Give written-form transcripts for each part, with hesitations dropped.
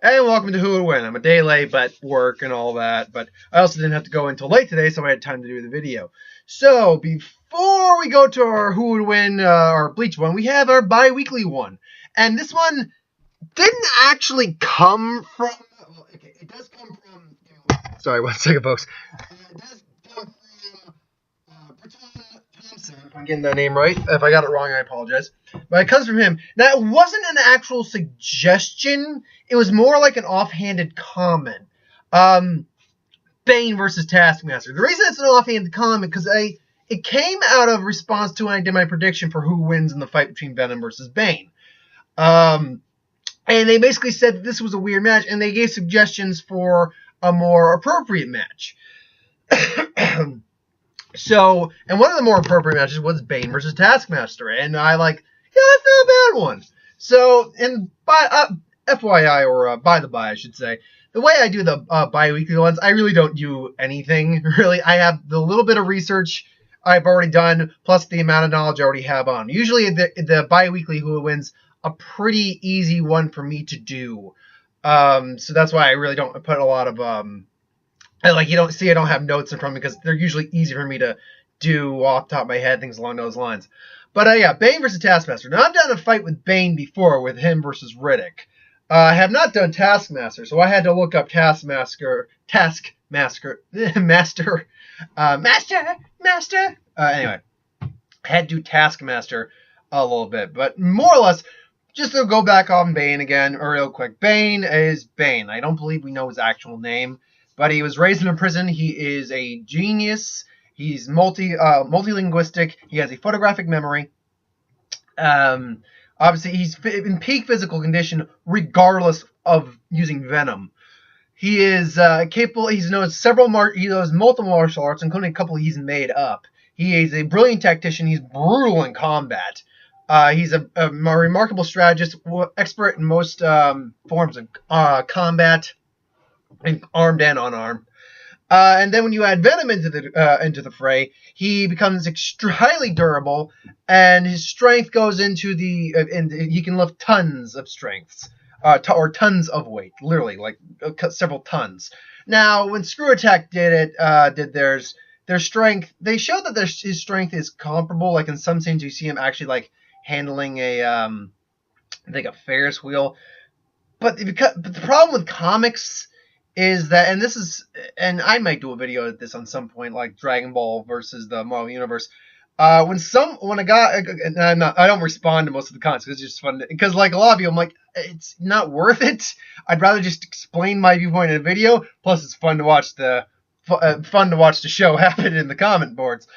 Hey, welcome to Who Would Win. I'm a day late, but work and all that. But I also didn't have to go until late today, so I had time to do the video. So before we go to our Who Would Win, our Bleach one, we have our bi-weekly one. And this one didn't actually come from... Well, okay, it does come from... Sorry, one second, folks. It does come from Breton Thompson, if I'm getting that name right. If I got it wrong, I apologize. But it comes from him. Now, it wasn't an actual suggestion. It was more like an offhanded comment. Bane versus Taskmaster. The reason it's an offhanded comment because it came out of response to when I did my prediction for who wins in the fight between Venom versus Bane. And they basically said that this was a weird match, and they gave suggestions for a more appropriate match. So, and one of the more appropriate matches was Bane versus Taskmaster, and I that's not a bad one. So, and by FYI, or by the by, I should say, the way I do the bi-weekly ones, I really don't do anything, really. I have the little bit of research I've already done, plus the amount of knowledge I already have on. Usually, the bi-weekly Who Wins a pretty easy one for me to do. So that's why I really don't put a lot of... you don't see I don't have notes in front of me because they're usually easy for me to do off the top of my head, things along those lines. But yeah, Bane versus Taskmaster. Now, I've done a fight with Bane before, with him versus Riddick. I have not done Taskmaster, so I had to look up Taskmaster. Master. Anyway, I had to do Taskmaster a little bit. But more or less, just to go back on Bane again, real quick. Bane is Bane. I don't believe we know his actual name. But he was raised in a prison. He is a genius. He's multilinguistic. He has a photographic memory. Obviously, he's in peak physical condition, regardless of using venom. He is capable. He knows multiple martial arts, including a couple he's made up. He is a brilliant tactician. He's brutal in combat. He's a remarkable strategist, expert in most forms of combat. Armed and unarmed. And then when you add Venom into the fray, he becomes highly durable, and his strength goes into he can lift tons of strengths, or tons of weight, literally, like several tons. Now, when Screw Attack did theirs, their strength, they showed that his strength is comparable. Like in some scenes, you see him actually like handling a Ferris wheel. But the problem with comics is that, and I might do a video of this on some point, like Dragon Ball versus the Marvel Universe. When a guy, and I don't respond to most of the comments because it's just fun, because like a lot of you, I'm like, it's not worth it. I'd rather just explain my viewpoint in a video. Plus, it's fun to watch the show happen in the comment boards.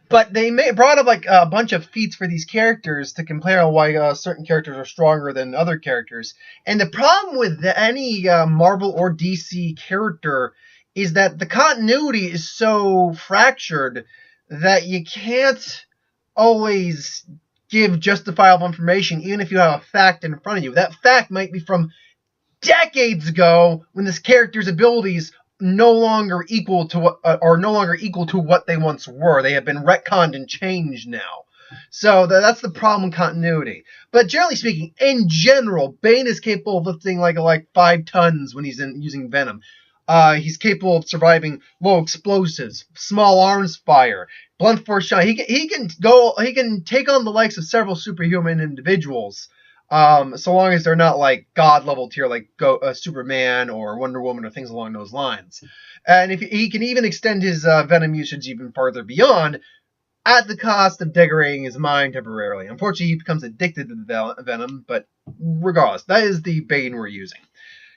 But they brought up like a bunch of feats for these characters to compare why certain characters are stronger than other characters. And the problem with any Marvel or DC character is that the continuity is so fractured that you can't always give justifiable information, even if you have a fact in front of you. That fact might be from decades ago when this character's abilities no longer equal to what they once were. They have been retconned and changed now. So that's the problem with continuity. But generally speaking, in general, Bane is capable of lifting like 5 tons when he's using Venom. He's capable of surviving low explosives, small arms fire, blunt force shot. He can take on the likes of several superhuman individuals. So long as they're not like god level tier, like Superman or Wonder Woman or things along those lines. And if he can even extend his venom usage even farther beyond, at the cost of degrading his mind temporarily. Unfortunately, he becomes addicted to the venom, but regardless, that is the Bane we're using.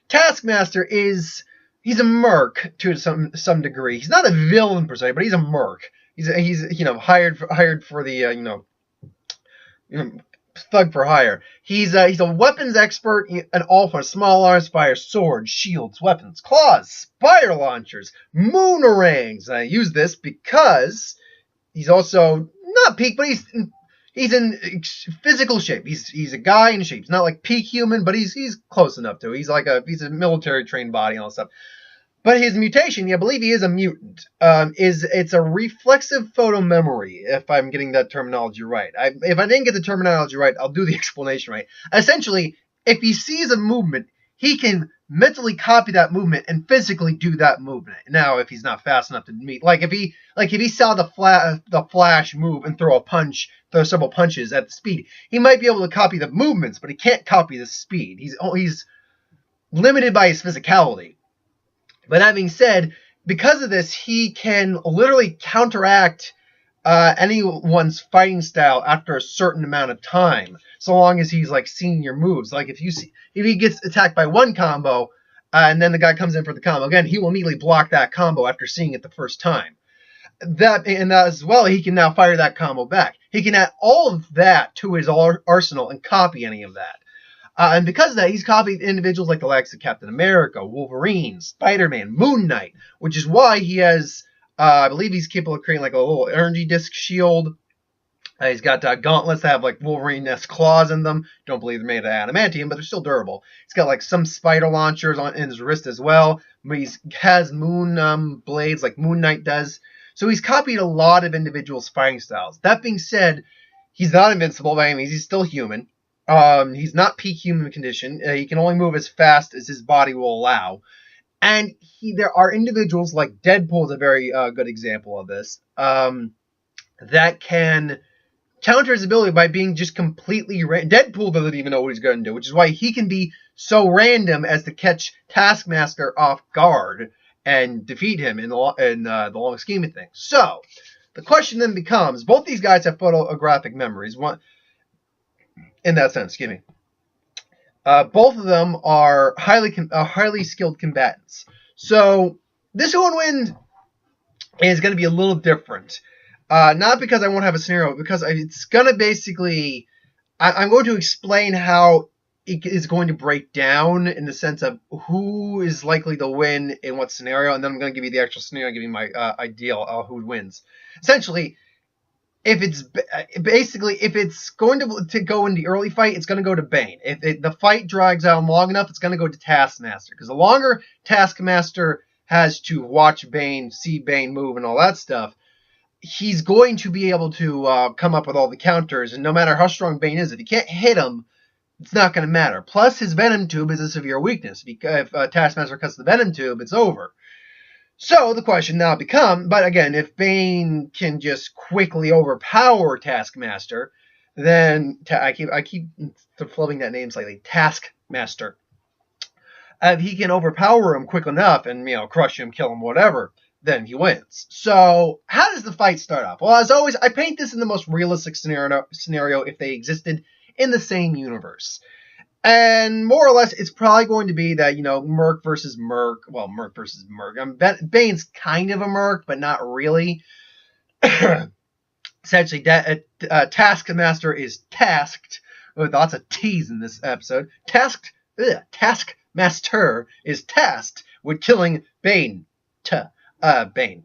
Taskmaster he's a merc to some degree. He's not a villain per se, but he's a merc. He's hired for the thug for hire. He's a weapons expert, all for small arms fire, swords, shields, weapons, claws, spider launchers, moonerangs. And I use this because he's also not peak, but he's in physical shape. He's a guy in shape. He's not like peak human, but he's close enough to. He's a military trained body and all that stuff. But his mutation, I believe he is a mutant, it's a reflexive photo memory, if I'm getting that terminology right. If I didn't get the terminology right, I'll do the explanation right. Essentially, if he sees a movement, he can mentally copy that movement and physically do that movement. Now, if he's not fast enough to meet, like if he saw the Flash move and throw several punches at the speed, he might be able to copy the movements, but he can't copy the speed. He's limited by his physicality. But that being said, because of this, he can literally counteract anyone's fighting style after a certain amount of time, so long as he's like seeing your moves. Like if he gets attacked by one combo, and then the guy comes in for the combo again, he will immediately block that combo after seeing it the first time. That as well, he can now fire that combo back. He can add all of that to his arsenal and copy any of that. And because of that, he's copied individuals like the likes of Captain America, Wolverine, Spider-Man, Moon Knight, which is why he has, I believe he's capable of creating like a little energy disc shield. He's got gauntlets that have like Wolverine-esque claws in them. Don't believe they're made of adamantium, but they're still durable. He's got like some spider launchers in his wrist as well. He has moon blades like Moon Knight does. So he's copied a lot of individuals' fighting styles. That being said, he's not invincible by any means. He's still human. He's not peak human condition. He can only move as fast as his body will allow. And there are individuals like Deadpool is a very good example of this, that can counter his ability by being just completely Deadpool doesn't even know what he's going to do, which is why he can be so random as to catch Taskmaster off guard and defeat him in the long scheme of things. So the question then becomes, both these guys have photographic memories. One, in that sense, excuse me. Both of them are highly skilled combatants. So this one win is going to be a little different. Not because I won't have a scenario, because it's going to basically... I'm going to explain how it is going to break down in the sense of who is likely to win in what scenario, and then I'm going to give you the actual scenario, give you my ideal who wins. Essentially, if it's going to go in the early fight, it's going to go to Bane. If the fight drags out long enough, it's going to go to Taskmaster. Because the longer Taskmaster has to watch Bane, see Bane move and all that stuff, he's going to be able to come up with all the counters. And no matter how strong Bane is, if you can't hit him, it's not going to matter. Plus, his Venom Tube is a severe weakness. Because if Taskmaster cuts the Venom Tube, it's over. So the question now becomes, but again, if Bane can just quickly overpower Taskmaster, then I keep flipping that name slightly, Taskmaster. If he can overpower him quick enough and crush him, kill him, whatever, then he wins. So how does the fight start off? Well, as always, I paint this in the most realistic scenario if they existed in the same universe. And more or less, it's probably going to be that, Merc versus Merc. Well, Merc versus Merc. Bane's kind of a Merc, but not really. Essentially, Taskmaster is tasked with lots of T's in this episode. Taskmaster is tasked with killing Bane. Bane.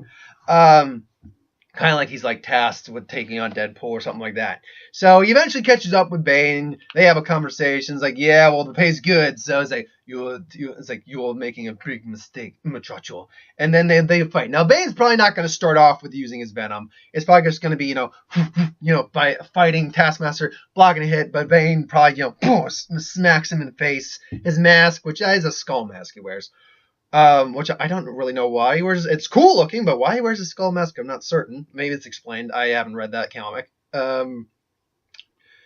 Kind of like he's like tasked with taking on Deadpool or something like that. So he eventually catches up with Bane. They have a conversation. It's like, yeah, well, the pay's good. So it's like, you're making a big mistake, muchacho. And then they fight. Now, Bane's probably not going to start off with using his Venom. It's probably just going to be, by fighting Taskmaster, blocking a hit. But Bane probably, smacks him in the face. His mask, which is a skull mask he wears. Which I don't really know why he wears. It's cool looking, but why he wears a skull mask, I'm not certain. Maybe it's explained. I haven't read that comic.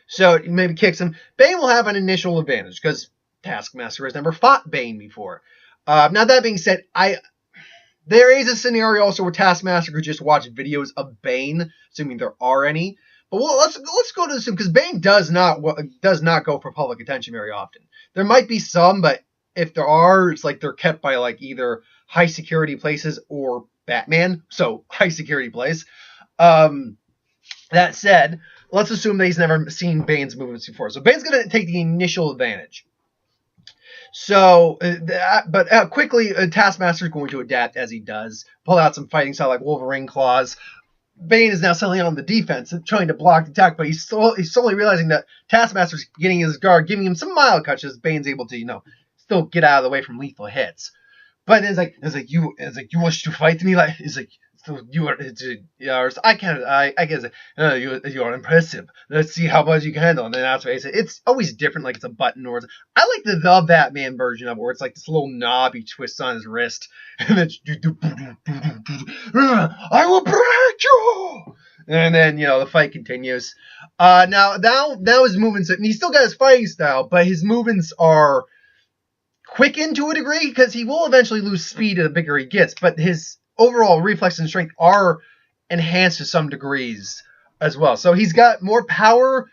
So it maybe kicks him. Bane will have an initial advantage because Taskmaster has never fought Bane before. Now that being said, there is a scenario also where Taskmaster could just watch videos of Bane, assuming there are any. But let's go to this because Bane does not go for public attention very often. There might be some, but if there are, it's like they're kept by like either high security places or Batman, so high security place. That said, let's assume that he's never seen Bane's movements before. So Bane's going to take the initial advantage. So, quickly, Taskmaster is going to adapt as he does, pull out some fighting style like Wolverine claws. Bane is now settling on the defense and trying to block the attack, but he's slowly realizing that Taskmaster's getting his guard, giving him some mild catches. Bane's able to, still get out of the way from lethal hits. But it's like you wish to fight me, like it's you are, I can't, I guess, you are impressive. Let's see how much you can handle. And then that's what I say. It's always different, like it's a button or I like the Batman version of it, where it's like this little knob he twists on his wrist, and then I will break you. And then the fight continues. Now his movements, and he's still got his fighting style, but his movements are quickened to a degree because he will eventually lose speed the bigger he gets, but his overall reflex and strength are enhanced to some degrees as well. So he's got more power,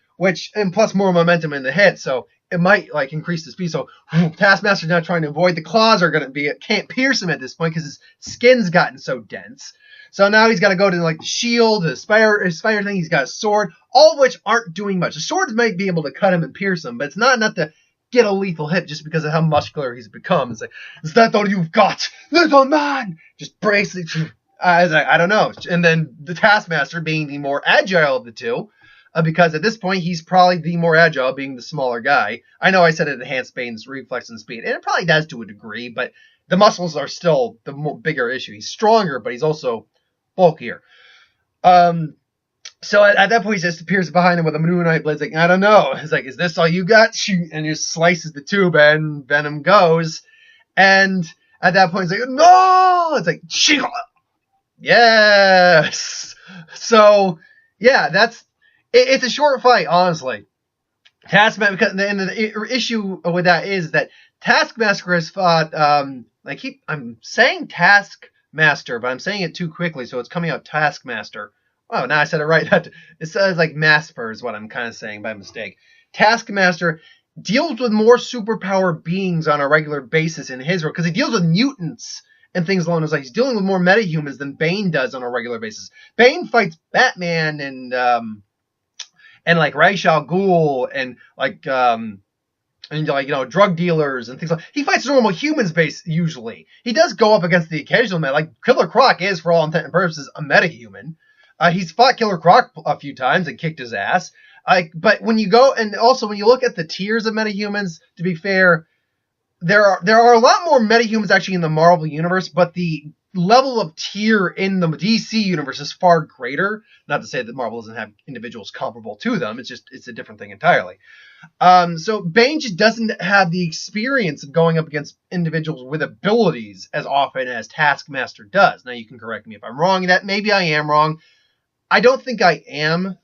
and plus more momentum in the head, so it might like increase the speed. So Taskmaster's now trying to avoid the claws are going to can't pierce him at this point because his skin's gotten so dense. So now he's got to go to like the shield, his fire thing. He's got a sword, all of which aren't doing much. The swords might be able to cut him and pierce him, but it's not enough to get a lethal hit just because of how muscular he's become. It's like, is that all you've got, little man? Just brace it. I don't know. And then the Taskmaster being the more agile of the two, because at this point he's probably the more agile, being the smaller guy. I know I said it enhanced Bane's reflex and speed, and it probably does to a degree, but the muscles are still the bigger issue. He's stronger, but he's also bulkier. So at that point, he just appears behind him with a Moon Knight blade. Like, I don't know. He's like, is this all you got? Shoot. And he just slices the tube, and Venom goes. And at that point, he's like, no! It's like, shoot! Yes! So, yeah, it's a short fight, honestly. Taskmaster, because the issue with that is that Taskmaster has fought, I'm saying Taskmaster, but I'm saying it too quickly, so it's coming out Taskmaster. Oh, now I said it right. It says like Masper is what I'm kind of saying by mistake. Taskmaster deals with more superpower beings on a regular basis in his world, because he deals with mutants and things along those lines. He's dealing with more metahumans than Bane does on a regular basis. Bane fights Batman and like Ra's al Ghul and drug dealers and things like. He fights normal humans usually. He does go up against the occasional man. Like Killer Croc is, for all intent and purposes, a metahuman. He's fought Killer Croc a few times and kicked his ass. But when you go, and also when you look at the tiers of metahumans, to be fair, there are a lot more metahumans actually in the Marvel universe, but the level of tier in the DC universe is far greater. Not to say that Marvel doesn't have individuals comparable to them. It's a different thing entirely. So Bane just doesn't have the experience of going up against individuals with abilities as often as Taskmaster does. Now you can correct me if I'm wrong. That maybe I am wrong. I don't think I am.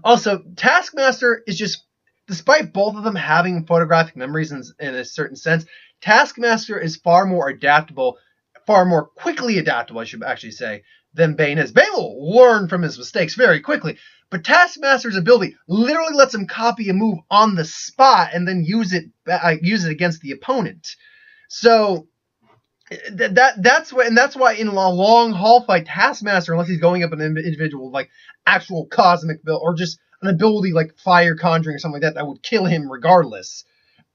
Also, Taskmaster is just, despite both of them having photographic memories in a certain sense, Taskmaster is far more adaptable, far more quickly adaptable, I should actually say, than Bane is. Bane will learn from his mistakes very quickly, but Taskmaster's ability literally lets him copy a move on the spot and then use it against the opponent. So that's why in a long haul fight, Taskmaster, unless he's going up an individual with like actual cosmic ability or just an ability like fire conjuring or something like that would kill him regardless.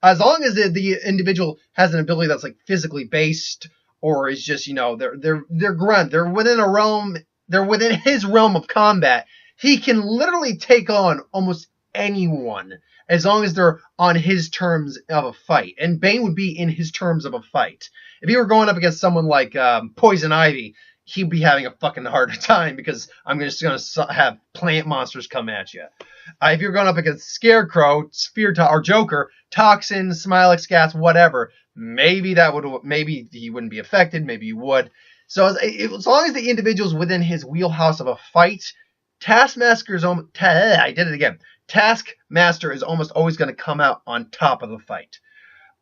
As long as the individual has an ability that's like physically based or is just they're grunt, they're within his realm of combat, he can literally take on almost anyone as long as they're on his terms of a fight. And Bane would be in his terms of a fight. If he were going up against someone like Poison Ivy, he'd be having a fucking harder time because I'm just going to have plant monsters come at you. If you're going up against Scarecrow, or Joker, Toxin, Smilex Gas, whatever, maybe he wouldn't be affected, maybe he would. So as long as the individual's within his wheelhouse of a fight, Taskmaster is almost always going to come out on top of the fight.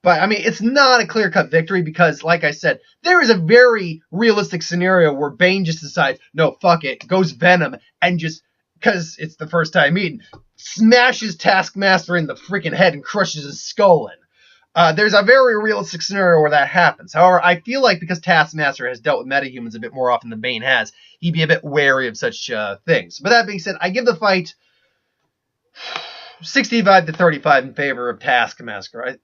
But, I mean, it's not a clear-cut victory because, like I said, there is a very realistic scenario where Bane just decides, no, fuck it, goes Venom, and just, because it's the first time meeting, smashes Taskmaster in the freaking head and crushes his skull in. There's a very realistic scenario where that happens. However, I feel like because Taskmaster has dealt with metahumans a bit more often than Bane has, he'd be a bit wary of such things. But that being said, I give the fight 65-35 in favor of Taskmaster.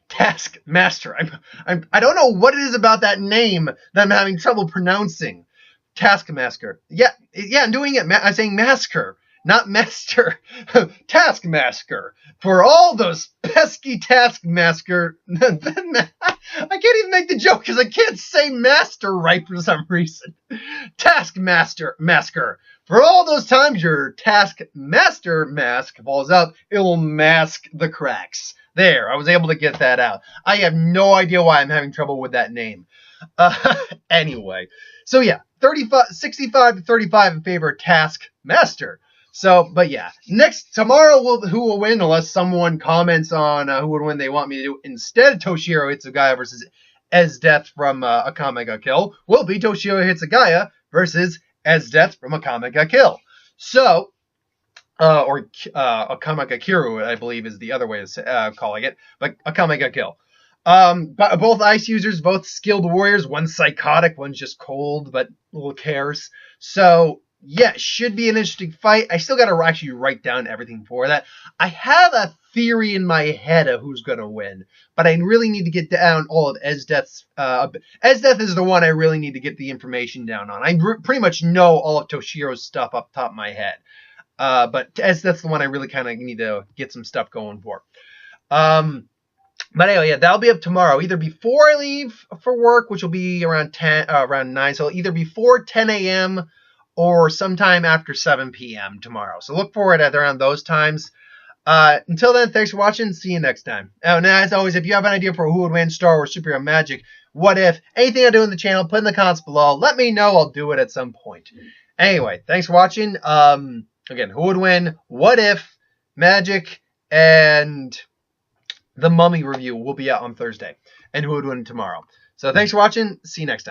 Taskmaster. I don't know what it is about that name that I'm having trouble pronouncing. Taskmaster. Yeah, I'm doing it. I'm saying masker. not Master, Taskmaster. For all those pesky Taskmaster. I can't even make the joke because I can't say master right for some reason. Taskmaster masker. For all those times your Taskmaster mask falls out, it'll mask the cracks. There, I was able to get that out. I have no idea why I'm having trouble with that name. Anyway, so yeah, 65 to 35 in favor of Taskmaster. So, but yeah, tomorrow who will win, unless someone comments on who would win they want me to do instead of Toshiro Hitsugaya versus Esdeath from Akame ga Kill, will be Toshiro Hitsugaya versus Esdeath from Akame ga Kill. So, or Akame ga Kiru, I believe is the other way of calling it, but Akame ga Kill. Both ice users, both skilled warriors, one's psychotic, one's just cold, but little cares. So, yeah, should be an interesting fight. I still got to actually write down everything for that. I have a theory in my head of who's going to win, but I really need to get down all of Esdeath's. Esdeath is the one I really need to get the information down on. I pretty much know all of Toshiro's stuff up top of my head. But Esdeath's the one I really kind of need to get some stuff going for. But anyway, yeah, that'll be up tomorrow, either before I leave for work, which will be around 9, so either before 10 a.m. or sometime after 7 p.m. tomorrow. So look forward at around those times. Until then, thanks for watching. See you next time. And as always, if you have an idea for who would win Star Wars Superhero Magic, what if, anything I do in the channel, put in the comments below. Let me know. I'll do it at some point. Anyway, thanks for watching. Again, who would win, what if, Magic, and the Mummy review will be out on Thursday. And who would win tomorrow. So thanks for watching. See you next time.